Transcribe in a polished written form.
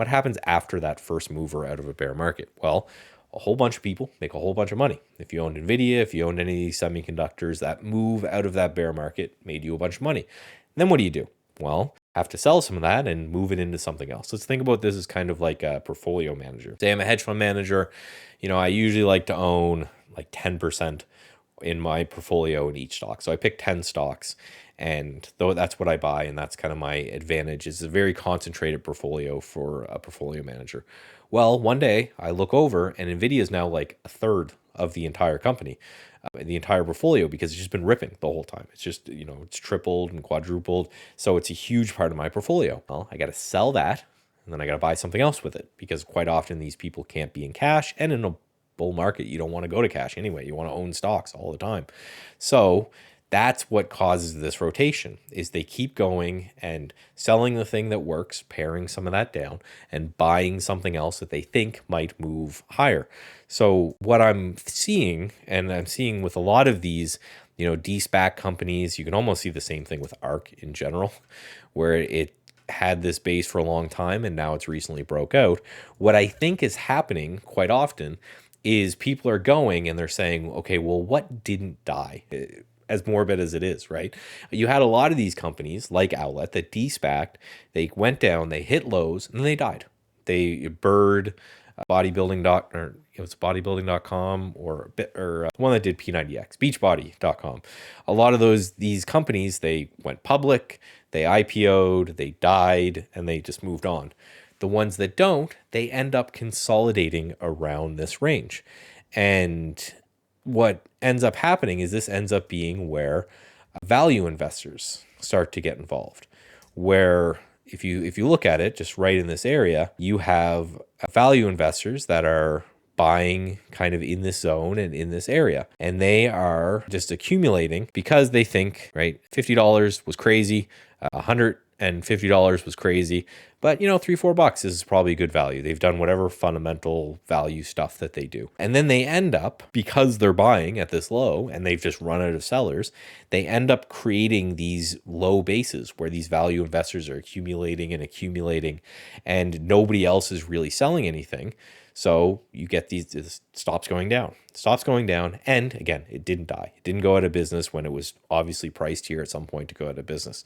What happens after that first mover out of a bear market? Well, a whole bunch of people make a whole bunch of money. If you owned NVIDIA, if you owned any of these semiconductors, that move out of that bear market made you a bunch of money. Then what do? Well, have to sell some of that and move it into something else. Let's think about this as kind of like a portfolio manager. Say I'm a hedge fund manager. I usually like to own like 10% in my portfolio in each stock. So I pick 10 stocks, and though that's what I buy, and that's kind of my advantage. It's a very concentrated portfolio for a portfolio manager. Well, one day I look over and NVIDIA is now like a third of the entire company, the entire portfolio, because it's just been ripping the whole time. It's just, it's tripled and quadrupled. So it's a huge part of my portfolio. Well, I got to sell that, and then I got to buy something else with it, because quite often these people can't be in cash, and in a bull market, you don't want to go to cash anyway. You want to own stocks all the time. So that's what causes this rotation, is they keep going and selling the thing that works, paring some of that down, and buying something else that they think might move higher. So what I'm seeing, and I'm seeing with a lot of these, de-SPAC companies, you can almost see the same thing with ARK in general, where it had this base for a long time and now it's recently broke out. What I think is happening quite often is people are going and they're saying, okay, well, what didn't die? As morbid as it is, right? You had a lot of these companies like Owlet that de-SPACed, they went down, they hit lows, and then they died. They Bird, it was bodybuilding.com or one that did P90X, beachbody.com. A lot of these companies, they went public, they IPO'd, they died, and they just moved on. The ones that don't, they end up consolidating around this range. And what ends up happening is this ends up being where value investors start to get involved, where if you look at it just right in this area, you have value investors that are buying kind of in this zone and in this area, and they are just accumulating because they think, right, $50 was crazy, $150 was crazy, but $3-4 is probably good value. They've done whatever fundamental value stuff that they do. And then they end up, because they're buying at this low and they've just run out of sellers, they end up creating these low bases where these value investors are accumulating and nobody else is really selling anything. So you get these stops going down. And again, it didn't die. It didn't go out of business when it was obviously priced here at some point to go out of business.